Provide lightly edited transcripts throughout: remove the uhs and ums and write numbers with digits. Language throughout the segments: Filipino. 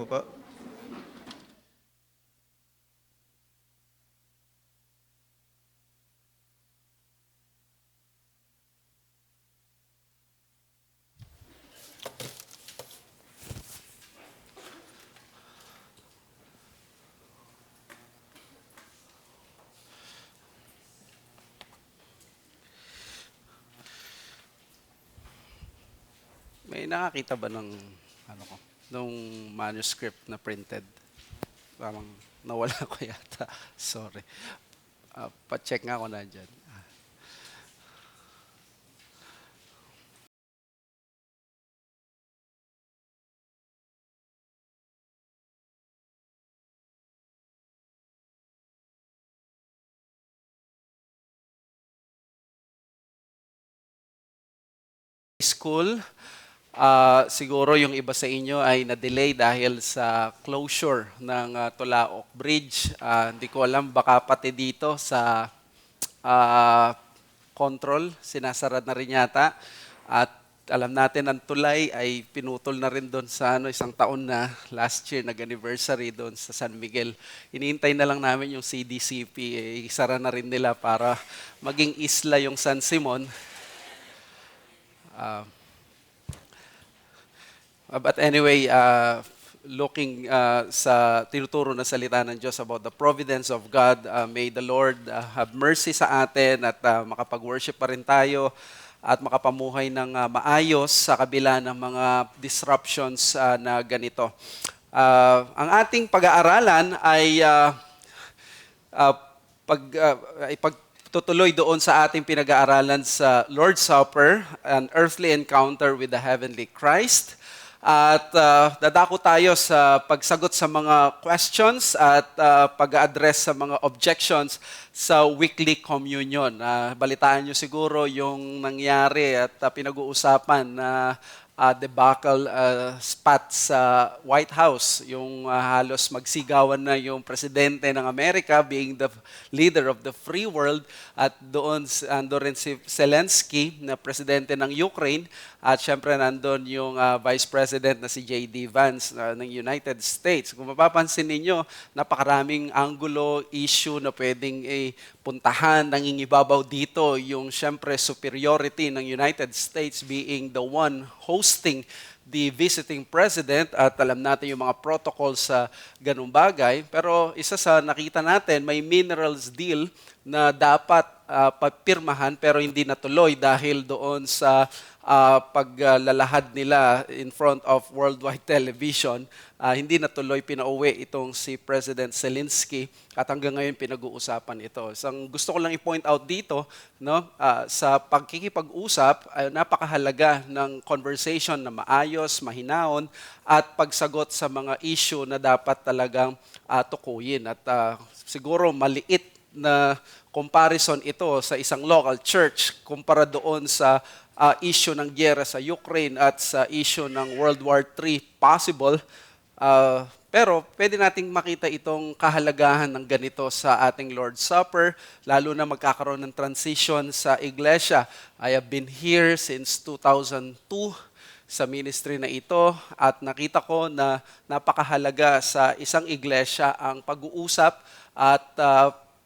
mo po. May nakakita ba ng nung manuscript na printed? Parang nawala ko yata. Sorry. Pa-check nga ako na dyan. School, siguro yung iba sa inyo ay na-delay dahil sa closure ng Tulaok Bridge. Hindi ko alam, baka pati dito sa control, sinasara na rin yata. At alam natin ang tulay ay pinutol na rin doon sa isang taon na last year, nag-anniversary doon sa San Miguel. Hinihintay na lang namin yung CDCP, isara na rin nila para maging isla yung San Simon. But anyway, looking sa tinuturo na salita ng Diyos about the providence of God, may the Lord have mercy sa atin at makapag-worship pa rin tayo at makapamuhay ng maayos sa kabila ng mga disruptions na ganito. Ang ating pag-aaralan ay pagtutuloy doon sa ating pinag-aaralan sa Lord's Supper, an earthly encounter with the heavenly Christ. At dadako tayo sa pagsagot sa mga questions at pag-address sa mga objections sa weekly communion. Balitaan nyo siguro yung nangyari at pinag-uusapan na debacle spot sa White House. Yung halos magsigawan na yung presidente ng Amerika being the leader of the free world at doon rin si Zelensky na presidente ng Ukraine at syempre nandun yung Vice President na si J.D. Vance ng United States. Kung mapapansin ninyo, napakaraming angulo, issue na pwedeng puntahan, nangingibabaw dito yung syempre superiority ng United States being the one hosting the visiting president at alam natin yung mga protocols sa ganung bagay. Pero isa sa nakita natin, may minerals deal na dapat papirmahan pero hindi natuloy dahil doon sa paglalahad nila in front of worldwide television. Hindi natuloy, pinauwi itong si President Zelensky at hanggang ngayon pinag-uusapan ito. Isang gusto ko lang i-point out dito, sa pagkikipag-usap, napakahalaga ng conversation na maayos, mahinaon at pagsagot sa mga issue na dapat talagang tukuyin. At siguro maliit na comparison ito sa isang local church kumpara doon sa issue ng gyera sa Ukraine at sa issue ng World War III possible. Pero pwede nating makita itong kahalagahan ng ganito sa ating Lord's Supper, lalo na magkakaroon ng transition sa iglesia. I have been here since 2002 sa ministry na ito at nakita ko na napakahalaga sa isang iglesia ang pag-uusap at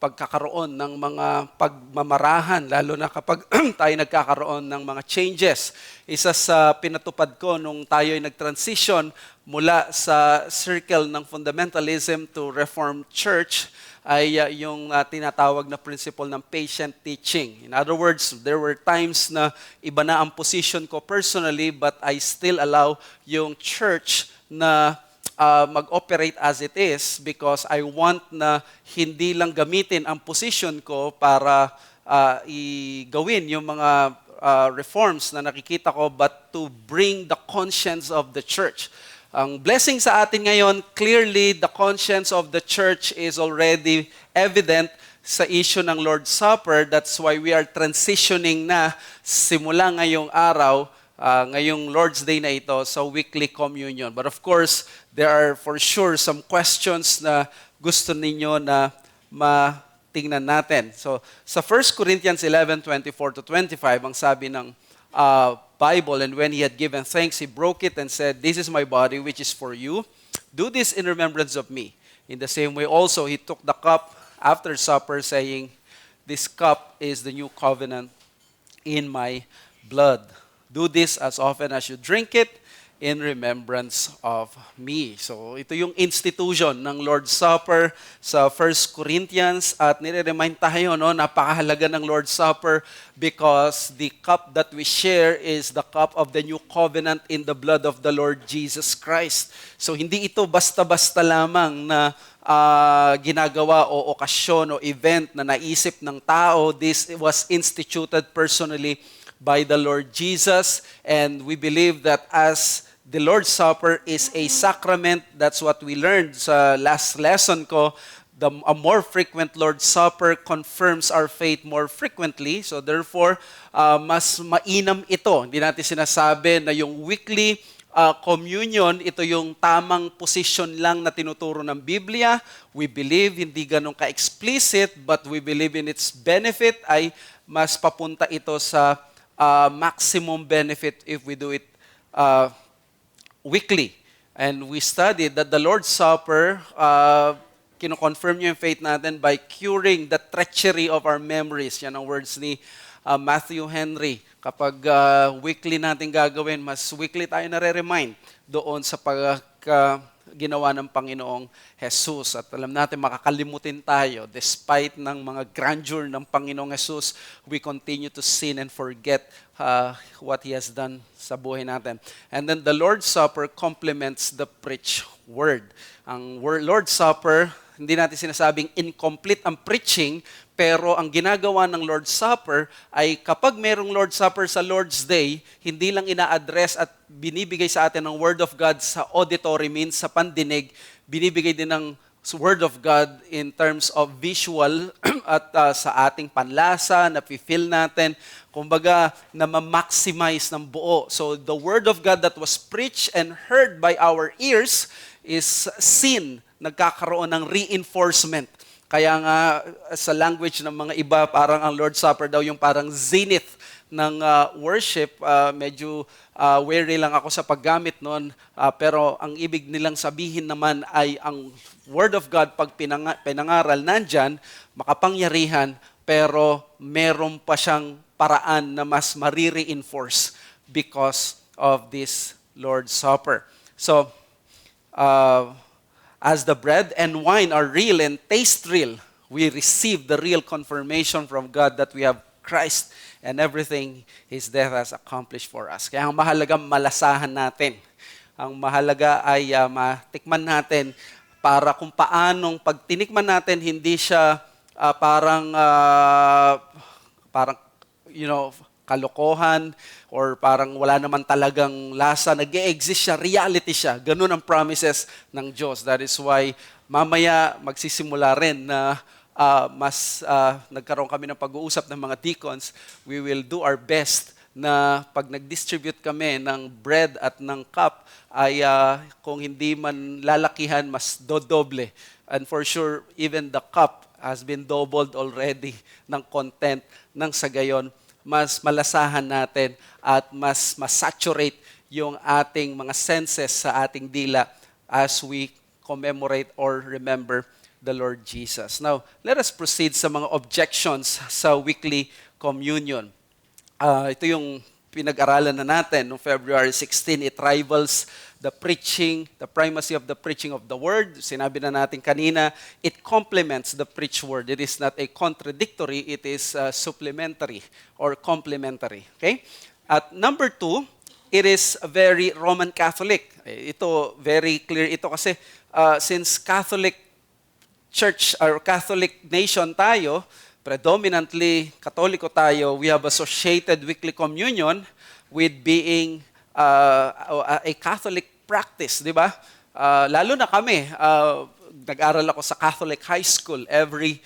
pagkakaroon ng mga pagmamarahan, lalo na kapag tayo nagkakaroon ng mga changes. Isa sa pinatupad ko nung tayo ay nag-transition mula sa circle ng fundamentalism to Reformed Church ay yung tinatawag na principle ng patient teaching. In other words, there were times na iba na ang position ko personally but I still allow yung church na mag-operate as it is because I want na hindi lang gamitin ang position ko para igawin yung mga reforms na nakikita ko but to bring the conscience of the church. Ang blessing sa atin ngayon, clearly the conscience of the church is already evident sa issue ng Lord's Supper. That's why we are transitioning na simula ngayong araw, ngayong Lord's Day na ito sa weekly communion. But of course, there are for sure some questions na gusto ninyo na matingnan natin. So sa 1 Corinthians 11:24-25, ang sabi ng Bible, and when he had given thanks, he broke it and said, "This is my body which is for you. Do this in remembrance of me. In the same way also, he took the cup after supper, saying, this cup is the new covenant in my blood. Do this as often as you drink it in remembrance of me. So ito yung institution ng Lord's Supper sa 1 Corinthians at nire-remind tayo, no, napakahalaga ng Lord's Supper because the cup that we share is the cup of the new covenant in the blood of the Lord Jesus Christ. So hindi ito basta-basta lamang na ginagawa o okasyon o event na naisip ng tao. This was instituted personally by the Lord Jesus, and we believe that as the Lord's Supper is a sacrament, that's what we learned sa last lesson ko, a more frequent Lord's Supper confirms our faith more frequently, so therefore, mas mainam ito. Hindi natin sinasabi na yung weekly communion, ito yung tamang position lang na tinuturo ng Biblia. We believe hindi ganun ka-explicit, but we believe in its benefit ay mas papunta ito sa maximum benefit if we do it weekly. And we studied that the Lord's Supper, kino-confirm niyo yung faith natin by curing the treachery of our memories. Yan ang words ni Matthew Henry. Kapag weekly natin gagawin, mas weekly tayo nare-remind doon sa ginawa ng Panginoong Jesus. At alam natin, makakalimutin tayo. Despite ng mga grandeur ng Panginoong Jesus, we continue to sin and forget what He has done sa buhay natin. And then the Lord's Supper complements the preached word. Ang Lord's Supper, hindi natin sinasabing incomplete ang preaching, pero ang ginagawa ng Lord's Supper ay kapag merong Lord's Supper sa Lord's Day, hindi lang ina-address at binibigay sa atin ng Word of God sa auditory means, sa pandinig, binibigay din ng Word of God in terms of visual at sa ating panlasa, na-feel natin, kumbaga na ma-maximize ng buo. So the Word of God that was preached and heard by our ears is seen, nagkakaroon ng reinforcement. Kaya nga sa language ng mga iba, parang ang Lord's Supper daw yung parang zenith ng worship. Medyo wary lang ako sa paggamit noon. Pero ang ibig nilang sabihin naman ay ang Word of God, pag pinangaral, nandyan, makapangyarihan, pero meron pa siyang paraan na mas marire-enforce because of this Lord's Supper. So, as the bread and wine are real and taste real, we receive the real confirmation from God that we have Christ and everything His death has accomplished for us. Kaya ang mahalaga, malasahan natin. Ang mahalaga ay matikman natin para kung paanong pag tinikman natin, hindi siya parang kalokohan or parang wala naman talagang lasa. Nag-e-exist siya, reality siya. Ganun ang promises ng Diyos. That is why mamaya magsisimula rin na nagkaroon kami ng pag-uusap ng mga deacons. We will do our best na pag nag-distribute kami ng bread at ng cup, ay kung hindi man lalakihan, mas dodoble. And for sure, even the cup has been doubled already ng content ng sagayon. Mas malasahan natin at mas saturate yung ating mga senses sa ating dila as we commemorate or remember the Lord Jesus. Now, let us proceed sa mga objections sa weekly communion. Ito yung pinag-aralan na natin noong February 16. It rivals the primacy of the preaching of the Word. Sinabi na natin kanina, it complements the preached Word. It is not a contradictory, it is supplementary or complementary. Okay? At number 2, it is very Roman Catholic. Ito, very clear ito kasi since Catholic Church or Catholic nation tayo, predominantly Katoliko tayo, we have associated weekly communion with being a Catholic practice, di ba? Lalo na kami, nag-aral ako sa Catholic High School. Every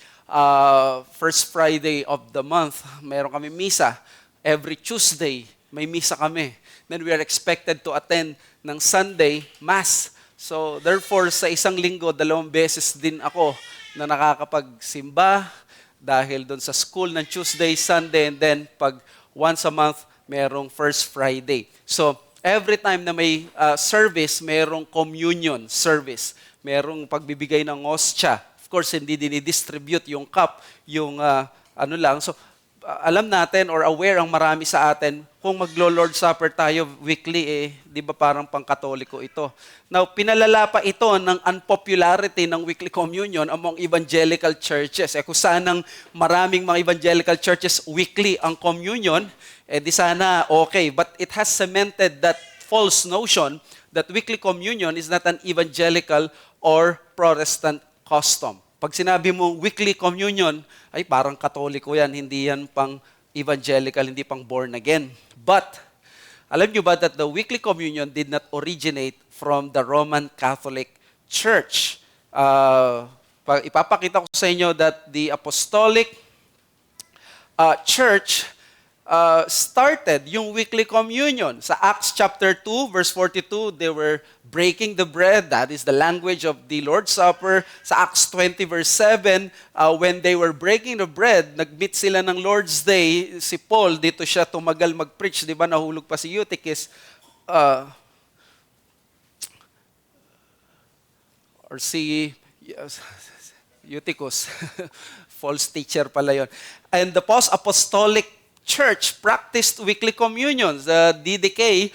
first Friday of the month, meron kami misa. Every Tuesday, may misa kami. Then we are expected to attend ng Sunday Mass. So therefore, sa isang linggo, 2 beses din ako na nakakapagsimba dahil doon sa school ng Tuesday, Sunday, and then pag once a month, merong first Friday. So, every time na may service, merong communion service. Merong pagbibigay ng hostya. Of course, hindi dinidistribute yung cup, yung ano lang. So, alam natin or aware ang marami sa atin, kung maglo-Lord Supper tayo weekly, di ba parang pang-Katoliko ito. Now, pinalala pa ito ng unpopularity ng weekly communion among evangelical churches. Kung sanang maraming mga evangelical churches weekly ang communion, di sana okay. But it has cemented that false notion that weekly communion is not an evangelical or Protestant custom. Pag sinabi mo weekly communion, ay parang Katoliko yan, hindi yan pang evangelical, hindi pang born again. But, alam nyo ba that the weekly communion did not originate from the Roman Catholic Church? Ipapakita ko sa inyo that the Apostolic Church started yung weekly communion. Sa Acts chapter 2, verse 42, they were breaking the bread. That is the language of the Lord's Supper. Sa Acts 20, verse 7, when they were breaking the bread, nag-meet sila ng Lord's Day. Si Paul, dito siya tumagal mag-preach. Di ba, nahulog pa si Eutychus. Or si Eutychus. False teacher pala yun. And the post-apostolic church practiced weekly communions. The DDK,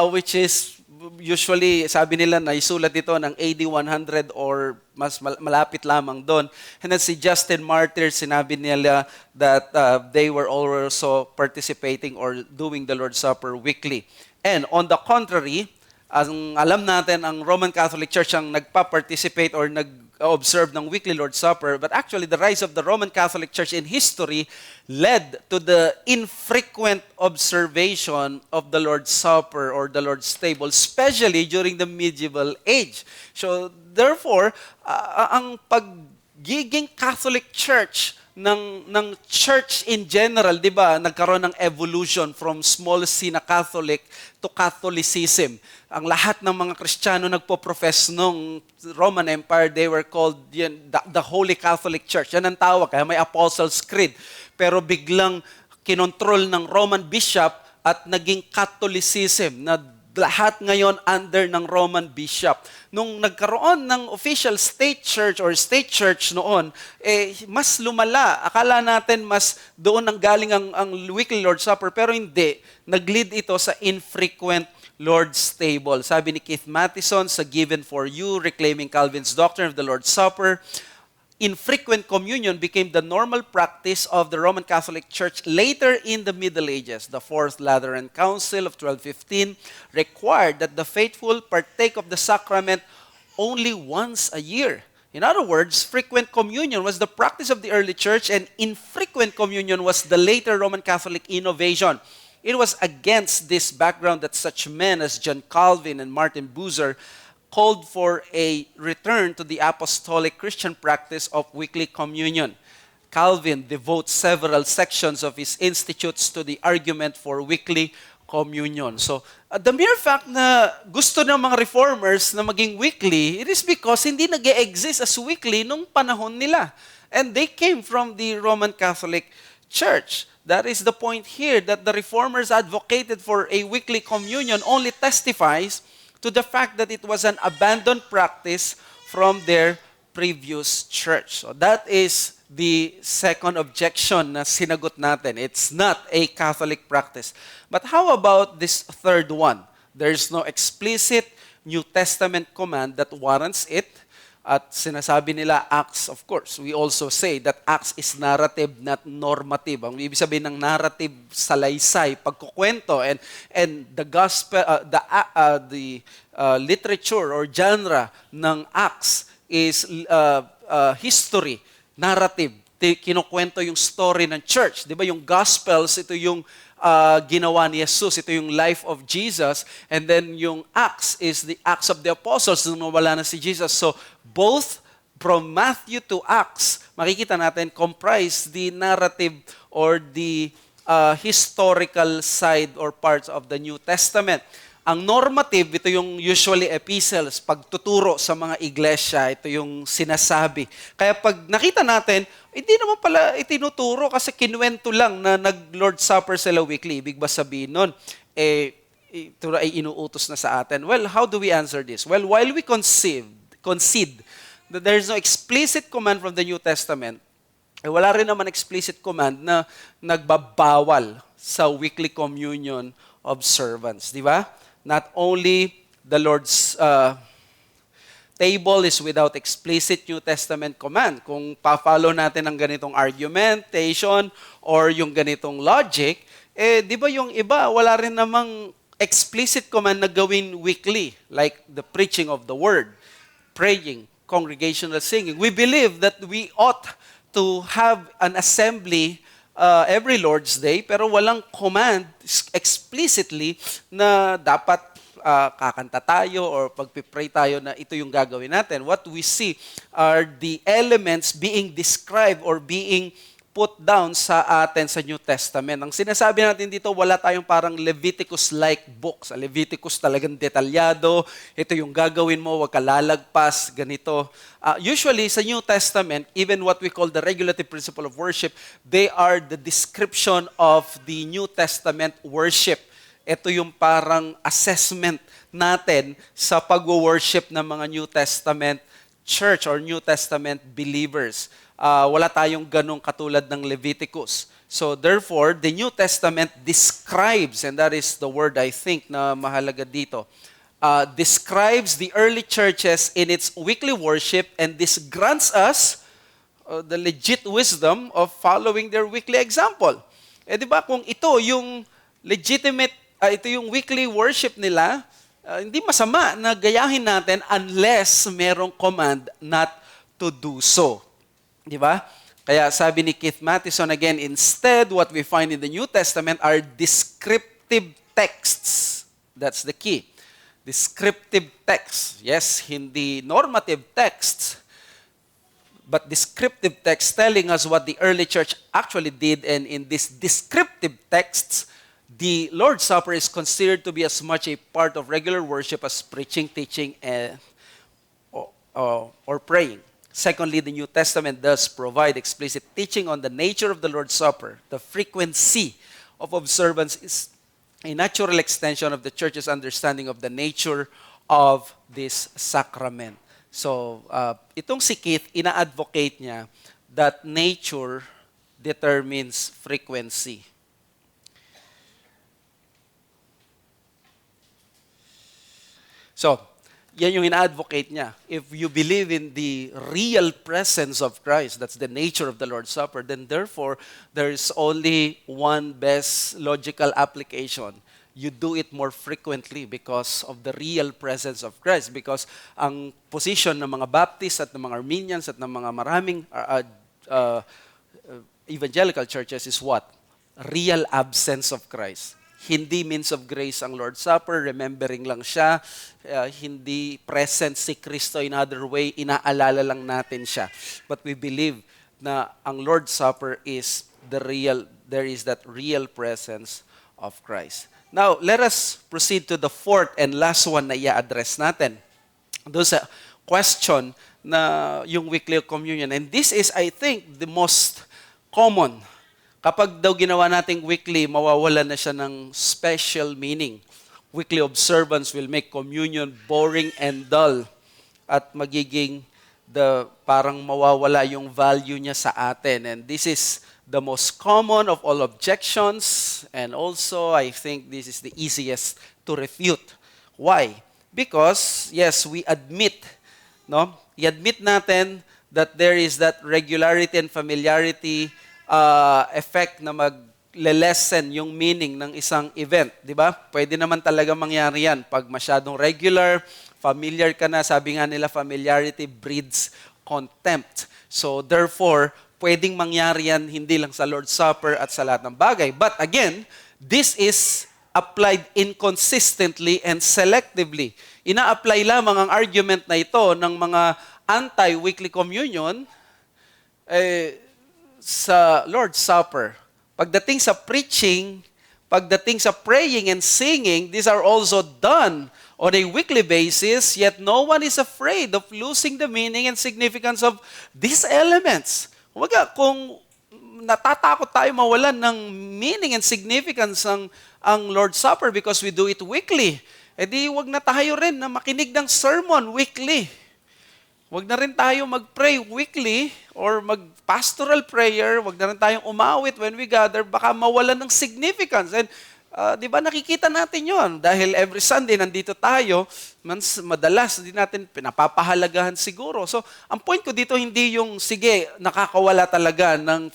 which is usually, sabi nila, naisulat ito ng AD 100 or mas malapit lamang doon. And then si Justin Martyr, sinabi nila that they were also participating or doing the Lord's Supper weekly. And on the contrary, ang alam natin, ang Roman Catholic Church ang nagpa-participate or nag-observe ng weekly Lord's Supper, but actually the rise of the Roman Catholic Church in history led to the infrequent observation of the Lord's Supper or the Lord's table, especially during the medieval age. So therefore, ang pagiging Catholic Church ng church in general, di ba, nagkaroon ng evolution from small c na Catholic to Catholicism. Ang lahat ng mga Kristiyano nagpo-profess nung Roman Empire, they were called the Holy Catholic Church. Yan ang tawag, kaya may Apostles' Creed. Pero biglang kinontrol ng Roman bishop at naging Catholicism na lahat ngayon under ng Roman bishop. Nung nagkaroon ng official state church or state church noon, mas lumala. Akala natin mas doon ang galing ang weekly Lord's Supper, pero hindi. Nag-lead ito sa infrequent Lord's table. Sabi ni Keith Mattison sa Given for You, Reclaiming Calvin's Doctrine of the Lord's Supper, infrequent communion became the normal practice of the Roman Catholic Church later in the Middle Ages. The Fourth Lateran Council of 1215 required that the faithful partake of the sacrament only once a year. In other words, frequent communion was the practice of the early church, and infrequent communion was the later Roman Catholic innovation. It was against this background that such men as John Calvin and Martin Bucer called for a return to the apostolic Christian practice of weekly communion. Calvin devotes several sections of his Institutes to the argument for weekly communion. So, the mere fact na gusto ng mga reformers na maging weekly, it is because hindi nag-e-exist as weekly nung panahon nila. And they came from the Roman Catholic Church. That is the point here, that the reformers advocated for a weekly communion only testifies to the fact that it was an abandoned practice from their previous church. So that is the second objection na sinagot natin. It's not a Catholic practice. But how about this third one? There's no explicit New Testament command that warrants it. At sinasabi nila Acts, of course, we also say that Acts is narrative, not normative. Ang ibig sabihin ng narrative, salaysay, pagkukwento, and the gospel, the literature or genre ng Acts is history, narrative. Kinukwento yung story ng church. Di ba yung Gospels, ito yung ginawa ni Jesus, ito yung life of Jesus, and then yung Acts is the Acts of the Apostles nung nawala na si Jesus. So both from Matthew to Acts, makikita natin comprise the narrative or the historical side or parts of the New Testament. Ang normative, ito yung usually epistles, pagtuturo sa mga iglesia, ito yung sinasabi. Kaya pag nakita natin, hindi naman pala itinuturo kasi kinuwento lang na nag-Lord's Supper sila weekly. Ibig ba sabihin nun, ito ay inuutos na sa atin. Well, how do we answer this? Well, while we concede that there is no explicit command from the New Testament, wala rin naman explicit command na nagbabawal sa weekly communion observance, di ba? Not only the Lord's table is without explicit New Testament command. Kung pa-follow natin ang ganitong argumentation or yung ganitong logic, di ba yung iba, wala rin namang explicit command na gawin weekly, like the preaching of the word, praying, congregational singing. We believe that we ought to have an assembly every Lord's Day, pero walang command explicitly na dapat kakanta tayo or pagpipray tayo na ito yung gagawin natin. What we see are the elements being described or being put down sa atin sa New Testament. Ang sinasabi natin dito, wala tayong parang Leviticus-like book. Sa Leviticus talagang detalyado, ito yung gagawin mo, wag ka lalagpas, ganito. Usually sa New Testament, even what we call the regulative principle of worship, they are the description of the New Testament worship. Ito yung parang assessment natin sa pag-worship ng mga New Testament church or New Testament believers. Wala tayong ganong katulad ng Leviticus. So therefore, the New Testament describes, and that is the word I think na mahalaga dito, describes the early churches in its weekly worship, and this grants us the legit wisdom of following their weekly example. Di ba kung ito yung legitimate, ito yung weekly worship nila, hindi masama na gayahin natin unless merong command not to do so. Di ba? Kaya sabi ni Keith Mattison again, instead, what we find in the New Testament are descriptive texts. That's the key. Descriptive texts. Yes, hindi normative texts, but descriptive texts telling us what the early church actually did. And in these descriptive texts, the Lord's Supper is considered to be as much a part of regular worship as preaching, teaching, or praying. Secondly, the New Testament does provide explicit teaching on the nature of the Lord's Supper. The frequency of observance is a natural extension of the church's understanding of the nature of this sacrament. So, itong si Keith, ina-advocate niya that nature determines frequency. So, yan yung ina-advocate niya. If you believe in the real presence of Christ, that's the nature of the Lord's Supper, then therefore, there is only one best logical application. You do it more frequently because of the real presence of Christ. Because ang position ng mga Baptists at ng mga Armenians at ng mga maraming evangelical churches is what? Real absence of Christ. Hindi means of grace ang Lord's Supper, remembering lang siya, hindi present si Kristo in other way, inaalala lang natin siya. But we believe na ang Lord's Supper is there is that real presence of Christ. Now, let us proceed to the fourth and last one na i-address natin. Doon sa question na yung weekly communion. And this is, I think, the most common. Kapag daw ginawa nating weekly, mawawala na siya ng special meaning. Weekly observance will make communion boring and dull at magiging parang mawawala yung value niya sa atin. And this is the most common of all objections, and also I think this is the easiest to refute. Why? Because, yes, we admit, i-admit natin that there is that regularity and familiarity effect na magle-lessen yung meaning ng isang event, di ba? Pwede naman talaga mangyari yan. Pag masyadong regular, familiar ka na, sabi nga nila, familiarity breeds contempt. So therefore, pwedeng mangyari yan hindi lang sa Lord's Supper at sa lahat ng bagay. But again, this is applied inconsistently and selectively. Ina-apply lamang ang argument na ito ng mga anti-weekly communion sa Lord's Supper. Pagdating sa preaching, pagdating sa praying and singing, these are also done on a weekly basis, yet no one is afraid of losing the meaning and significance of these elements. Kung natatakot tayo mawalan ng meaning and significance ang Lord's Supper because we do it weekly. E di wag na tayo rin na makinig ng sermon weekly. Wag na rin tayo mag-pray weekly or mag-pastoral prayer. Wag na rin tayong umawit when we gather. Baka mawalan ng significance. And di ba nakikita natin yon dahil every Sunday nandito tayo, madalas di natin pinapapahalagahan siguro. So, ang point ko dito hindi yung sige, nakakawala talaga ng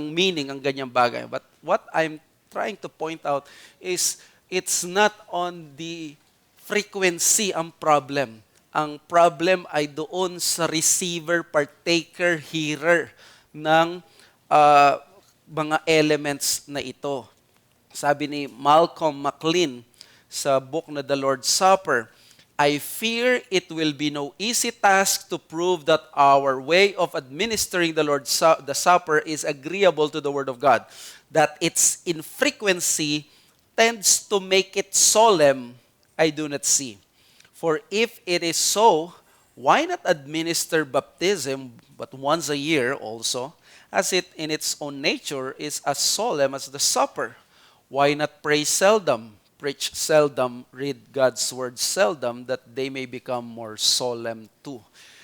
meaning ang ganyang bagay. But what I'm trying to point out is it's not on the frequency ang problem. Ang problem ay doon sa receiver, partaker, hearer ng mga elements na ito. Sabi ni Malcolm McLean sa book na The Lord's Supper, I fear it will be no easy task to prove that our way of administering the Supper is agreeable to the Word of God, that its infrequency tends to make it solemn, I do not see. For if it is so, why not administer baptism but once a year also, as it in its own nature is as solemn as the supper? Why not pray seldom, preach seldom, read God's word seldom, that they may become more solemn too?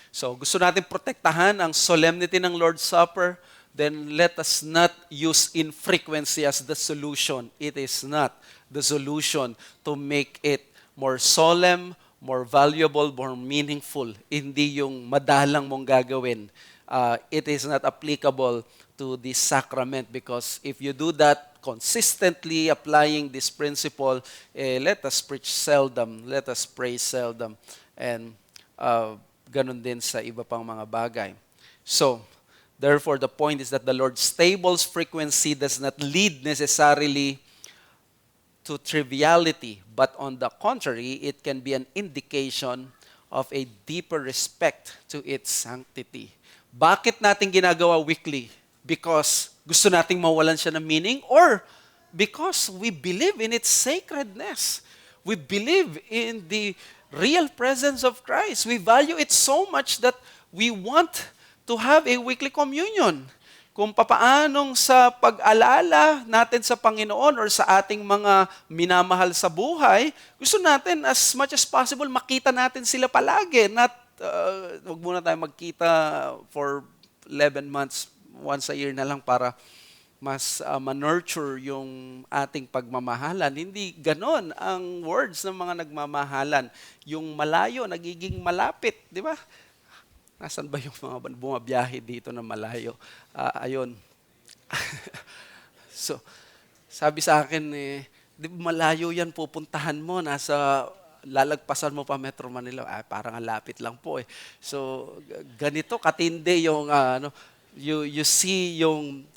So gusto natin protektahan ang solemnity ng Lord's Supper, then let us not use infrequency as the solution. It is not the solution to make it more solemn, more valuable, more meaningful. Hindi yung madalang mong gagawin. It is not applicable to this sacrament because if you do that, consistently applying this principle, let us preach seldom, let us pray seldom, and ganun din sa iba pang mga bagay. So, therefore, the point is that the Lord's table's frequency does not lead necessarily to triviality, but on the contrary, it can be an indication of a deeper respect to its sanctity. Bakit natin ginagawa weekly? Because gusto nating mawalan siya ng meaning or because we believe in its sacredness. We believe in the real presence of Christ. We value it so much that we want to have a weekly communion. Kung papaanong sa pag-alala natin sa Panginoon or sa ating mga minamahal sa buhay, gusto natin as much as possible makita natin sila palagi. Wag muna tayo magkita for 11 months, once a year na lang para mas ma-nurture yung ating pagmamahalan. Hindi ganon ang words ng mga nagmamahalan. Yung malayo, nagiging malapit. Di ba? Nasaan ba yung mga bumabiyahe dito na malayo? Ayun. So, sabi sa akin, di ba malayo yan pupuntahan mo, lalagpasan mo pa Metro Manila. Parang lapit lang po eh. So, ganito katindi yung you see yung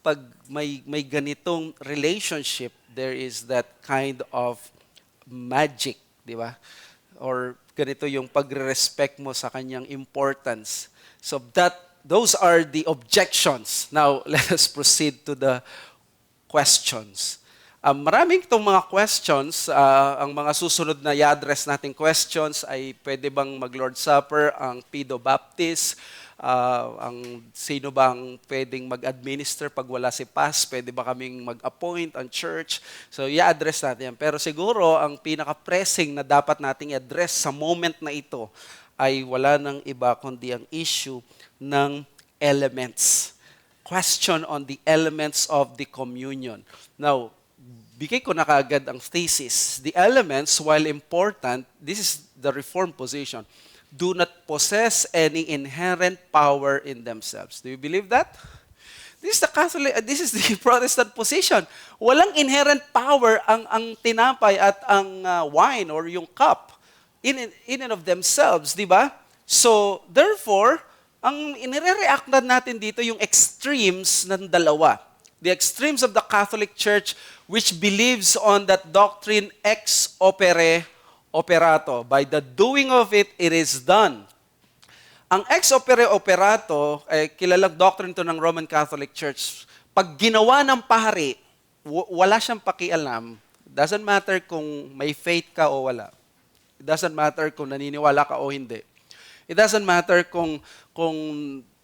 pag may ganitong relationship, there is that kind of magic, di ba? Or ganito yung pagre-respect mo sa kanyang importance. So those are the objections. Now, let us proceed to the questions. Maraming itong mga questions, ang mga susunod na i-address nating questions ay pwede bang mag-Lord's Supper ang Pedo Baptist, ang sino bang pwedeng mag-administer pag wala si Pas, pwede ba kaming mag-appoint ang church? So, i-address natin yan. Pero siguro, ang pinaka-pressing na dapat nating i-address sa moment na ito ay wala nang iba kundi ang issue ng elements. Question on the elements of the communion. Now, bigay ko na kaagad ang thesis. The elements, while important, this is the Reformed position, do not possess any inherent power in themselves. Do you believe that? This is the Protestant position. Walang inherent power ang tinapay at ang wine or yung cup in and of themselves, di ba? So, therefore, ang inire-react natin dito yung extremes ng dalawa. The extremes of the Catholic Church which believes on that doctrine ex opere operato. By the doing of it, it is done. Ang ex opere operato, kilalang doctrine to ng Roman Catholic Church. Pag ginawa ng pahari, wala siyang pakialam. Doesn't matter kung may faith ka o wala. It doesn't matter kung naniniwala ka o hindi. It doesn't matter kung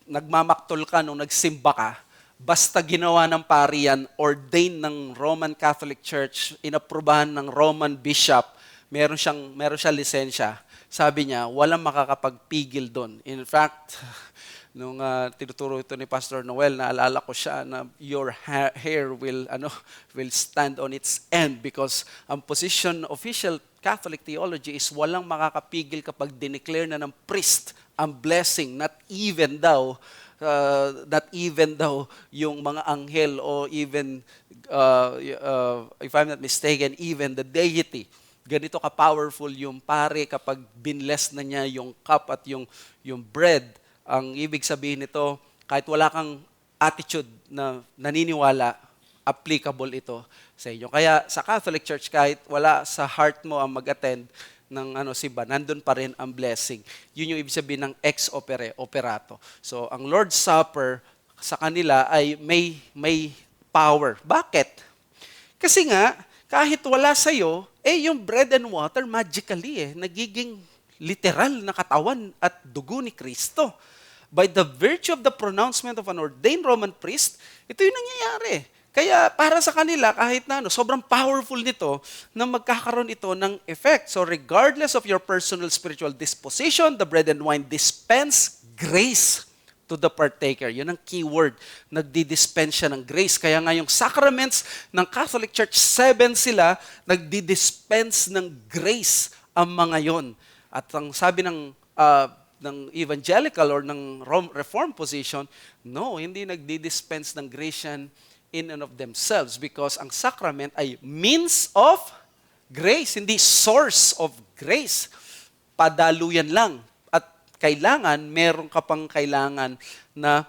nagmamaktol ka nung nagsimba ka. basta ginawa ng pari yan, ordained ng Roman Catholic Church, inaprubahan ng Roman bishop, meron siya lisensya. Sabi niya, walang makakapagpigil doon. In fact, nung tinuturo ito ni Pastor Noel, naalala ko siya na your hair will stand on its end because ang position official Catholic theology is walang makakapigil kapag dineclare na ng priest ang blessing, not even daw yung mga anghel o even if I'm not mistaken, even the deity. Ganito ka-powerful yung pare kapag binless na niya yung cup at yung bread. Ang ibig sabihin nito, kahit wala kang attitude na naniniwala, applicable ito sa inyo. Kaya sa Catholic Church, kahit wala sa heart mo ang mag-attend ng simba, nandun pa rin ang blessing. Yun yung ibig sabihin ng ex opere, operato. So, ang Lord's Supper sa kanila ay may power. Bakit? Kasi nga, kahit wala sa'yo, yung bread and water magically nagiging literal na katawan at dugo ni Kristo. By the virtue of the pronouncement of an ordained Roman priest, ito yung nangyayari. Kaya para sa kanila, kahit na sobrang powerful nito na magkakaroon ito ng effect. So regardless of your personal spiritual disposition, the bread and wine dispense grace to the partaker. Yun ang keyword. Nagdi-dispense siya ng grace. Kaya nga yung sacraments ng Catholic Church, 7 sila, nagdi-dispense ng grace ang mga yon. At ang sabi ng evangelical or ng Reformed position, no, hindi nagdi-dispense ng grace yan in and of themselves because ang sacrament ay means of grace, hindi source of grace. Padaluyan lang. Kailangan, meron ka pang kailangan na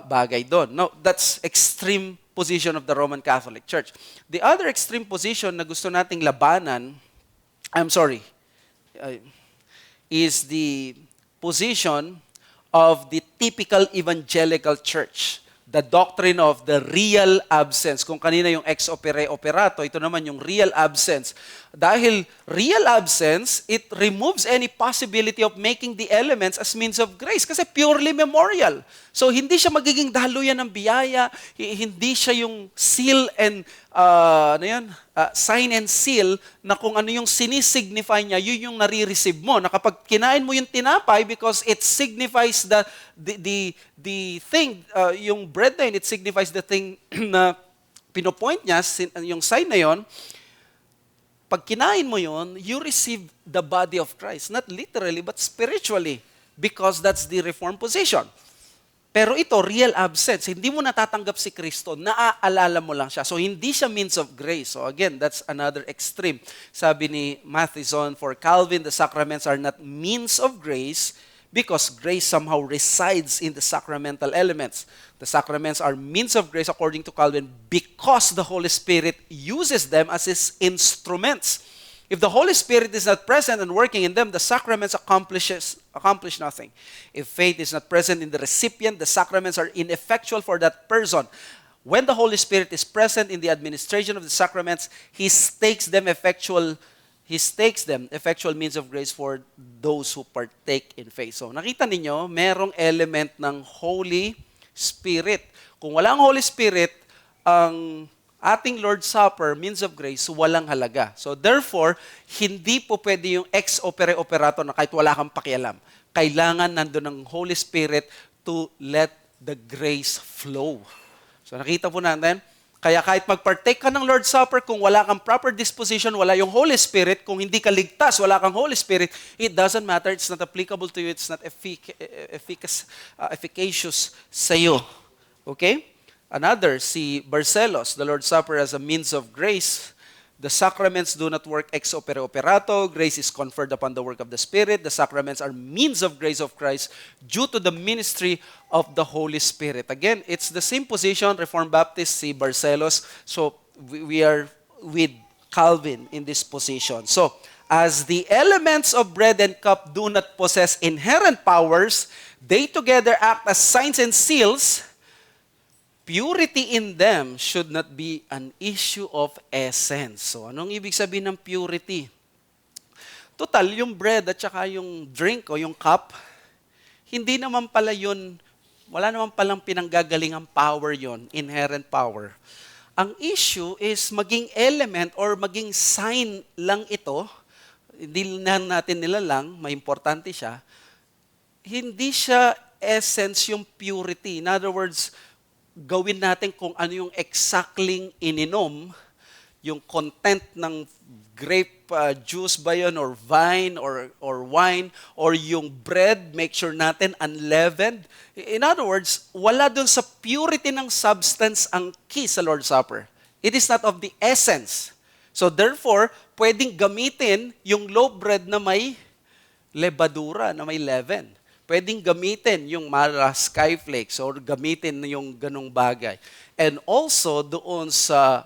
bagay doon. No, that's extreme position of the Roman Catholic Church. The other extreme position na gusto nating labanan, is the position of the typical evangelical church. The doctrine of the real absence. Kung kanina yung ex opere operato, ito naman yung real absence. Dahil real absence, it removes any possibility of making the elements as means of grace kasi purely memorial. So hindi siya magiging daluyan ng biyaya, hindi siya yung seal and sign and seal na kung ano yung sinisignify niya, yun yung nare-receive mo. Na kapag kinain mo yung tinapay because it signifies the thing, yung bread na yun, it signifies the thing na pinopoint niya, yung sign na yun, pag kinain mo yun, you receive the body of Christ. Not literally, but spiritually. Because that's the Reformed position. Pero ito, real absence. Hindi mo natatanggap si Kristo, naaalala mo lang siya. So, hindi siya means of grace. So, again, that's another extreme. Sabi ni Matheson, for Calvin, the sacraments are not means of grace because grace somehow resides in the sacramental elements. The sacraments are means of grace, according to Calvin, because the Holy Spirit uses them as His instruments. If the Holy Spirit is not present and working in them, the sacraments accomplish nothing. If faith is not present in the recipient, the sacraments are ineffectual for that person. When the Holy Spirit is present in the administration of the sacraments, He stakes them effectual means of grace for those who partake in faith. So nakita ninyo, merong element ng Holy Spirit. Kung walang Holy Spirit, ang ating Lord's Supper, means of grace, walang halaga. So therefore, hindi po pwede yung ex opere operato na kahit wala kang pakialam. Kailangan nandun ng Holy Spirit to let the grace flow. So nakita po natin, kaya kahit mag-partake ka ng Lord's Supper, kung wala kang proper disposition, wala yung Holy Spirit, kung hindi ka ligtas, wala kang Holy Spirit, it doesn't matter, it's not applicable to you, it's not efficacious sa iyo. Okay? Another, si Barcelos, the Lord's Supper as a means of grace. The sacraments do not work ex opere operato. Grace is conferred upon the work of the Spirit. The sacraments are means of grace of Christ due to the ministry of the Holy Spirit. Again, it's the same position, Reformed Baptist, si Barcelos. So, we are with Calvin in this position. So, as the elements of bread and cup do not possess inherent powers, they together act as signs and seals. Purity in them should not be an issue of essence. So, anong ibig sabihin ng purity? Total, yung bread at saka yung drink o yung cup, hindi naman pala yun Wala naman palang pinanggagalingang power yon, inherent power. Ang issue is maging element or maging sign lang ito, hindi na natin nilalang, may importante siya, hindi siya essence yung purity. In other words, gawin natin kung ano yung exactly ininom, yung content ng grape juice ba yun, or vine, or wine, or yung bread, make sure natin unleavened. In other words, wala dun sa purity ng substance ang key sa Lord's Supper. It is not of the essence. So therefore, pwedeng gamitin yung loaf bread na may lebadura, na may leaven. Pwedeng gamitin yung Mara Skyflakes or gamitin yung ganong bagay. And also, doon sa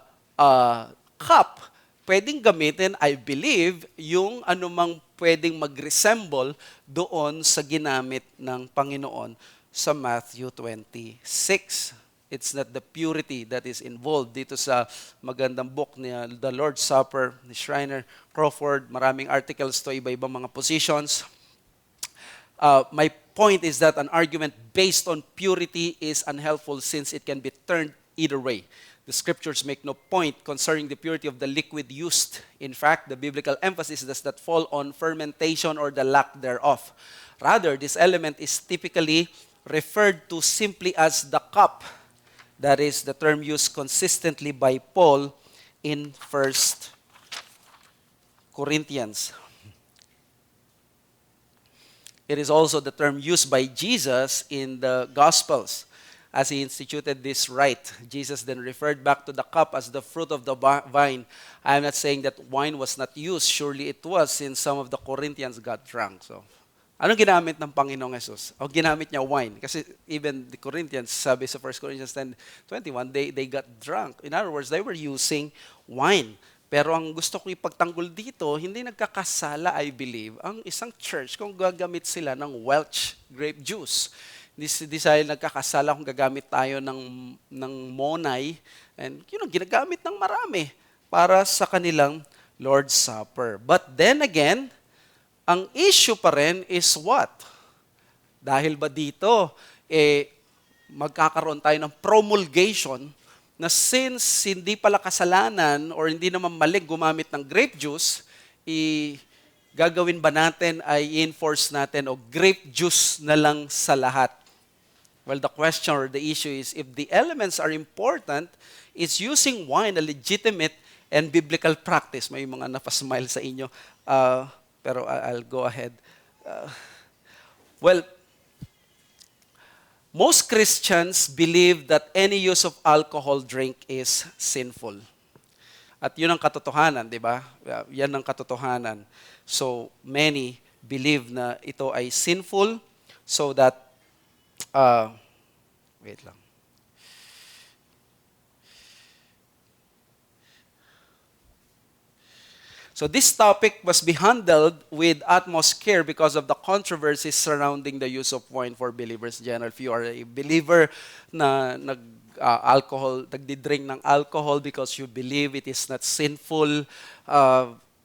cup, pwedeng gamitin, I believe, yung anumang pwedeng mag-resemble doon sa ginamit ng Panginoon sa Matthew 26. It's not the purity that is involved dito sa magandang book ni The Lord's Supper, ni Schreiner Crawford. Maraming articles to, iba-ibang mga positions. My point is that an argument based on purity is unhelpful since it can be turned either way. The scriptures make no point concerning the purity of the liquid used. In fact, the biblical emphasis does not fall on fermentation or the lack thereof. Rather, this element is typically referred to simply as the cup. That is the term used consistently by Paul in 1 Corinthians. It is also the term used by Jesus in the Gospels as he instituted this rite. Jesus then referred back to the cup as the fruit of the vine. I am not saying that wine was not used. Surely it was, since some of the Corinthians got drunk. So, anong ginamit ng Panginoong Jesus? O ginamit niya wine? Kasi even the Corinthians, sabi sa 1 Corinthians 10:21, they got drunk. In other words, they were using wine. Pero ang gusto ko ipagtanggol dito, hindi nagkakasala, I believe, ang isang church kung gagamit sila ng Welch grape juice. Hindi sila nagkakasala kung gagamit tayo ng Monay, and ginagamit ng marami para sa kanilang Lord's Supper. But then again, ang issue pa rin is what? Dahil ba dito, magkakaroon tayo ng promulgation na since hindi pala kasalanan or hindi naman mali gumamit ng grape juice, gagawin ba natin ay enforce natin o grape juice na lang sa lahat? Well, the question or the issue is, if the elements are important, is using wine a legitimate and biblical practice? May mga napasmile sa inyo, pero I'll go ahead. Well, most Christians believe that any use of alcohol drink is sinful. At yun ang katotohanan, di ba? Yan ang katotohanan. So, many believe na ito ay sinful so that, wait lang. So this topic must be handled with utmost care because of the controversies surrounding the use of wine for believers in general. If you are a believer na nagdi-drink ng alcohol because you believe it is not sinful,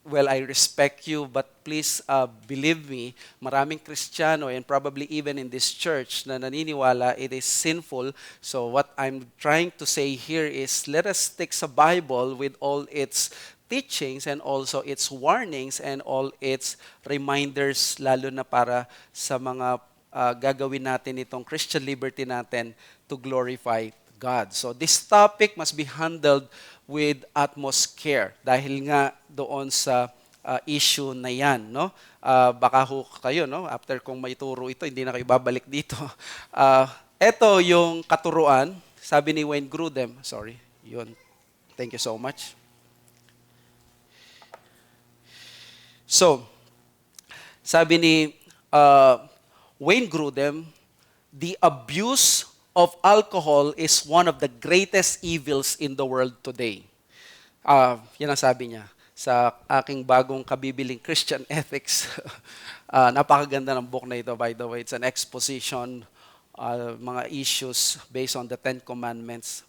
well, I respect you, but please believe me, maraming Kristiyano and probably even in this church na naniniwala it is sinful. So what I'm trying to say here is let us stick sa Bible with all its teachings and also its warnings and all its reminders, lalo na para sa mga gagawin natin itong Christian liberty natin to glorify God. So this topic must be handled with utmost care dahil nga doon sa issue na yan, no? Baka ho kayo, no? After kung maituro ito, hindi na kayo babalik dito. Ito yung katuruan, sabi ni Wayne Grudem, sorry, yun. Thank you so much. So, sabi ni Wayne Grudem, the abuse of alcohol is one of the greatest evils in the world today. Yan ang sabi niya sa aking bagong kabibiling Christian Ethics. Napakaganda ng book na ito, by the way. It's an exposition, mga issues based on the Ten Commandments.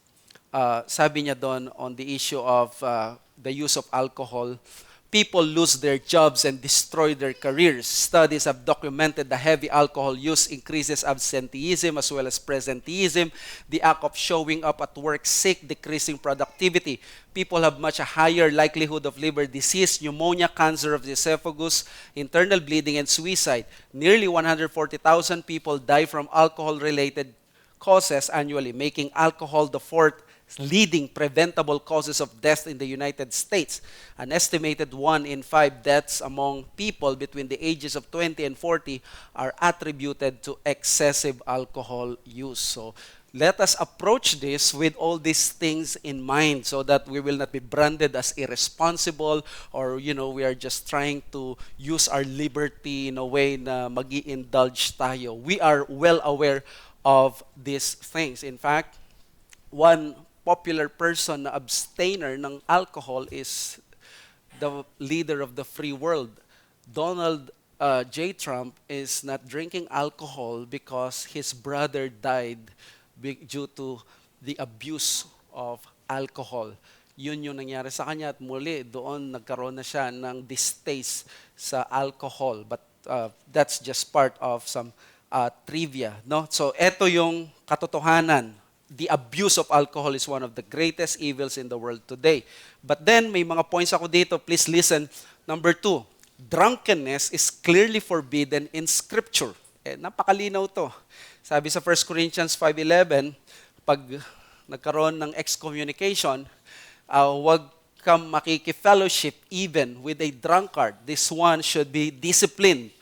Sabi niya doon on the issue of the use of alcohol, people lose their jobs and destroy their careers. Studies have documented the heavy alcohol use increases absenteeism as well as presenteeism, the act of showing up at work sick, decreasing productivity. People have much a higher likelihood of liver disease, pneumonia, cancer of the esophagus, internal bleeding, and suicide. Nearly 140,000 people die from alcohol-related causes annually, making alcohol the fourth leading preventable causes of death in the United States. An estimated 1 in 5 deaths among people between the ages of 20 and 40 are attributed to excessive alcohol use. So let us approach this with all these things in mind so that we will not be branded as irresponsible or, we are just trying to use our liberty in a way na magi-indulge tayo. We are well aware of these things. In fact, one popular person na abstainer ng alcohol is the leader of the free world. Donald J. Trump is not drinking alcohol because his brother died due to the abuse of alcohol. Yun yung nangyari sa kanya at muli doon nagkaroon na siya ng distaste sa alcohol. But that's just part of some trivia, no? So eto yung katotohanan. The abuse of alcohol is one of the greatest evils in the world today. But then, may mga points ako dito. Please listen. Number 2, drunkenness is clearly forbidden in Scripture. Napakalinaw to. Sabi sa 1 Corinthians 5:11, pag nagkaroon ng excommunication, huwag kang makikifellowship even with a drunkard. This one should be disciplined.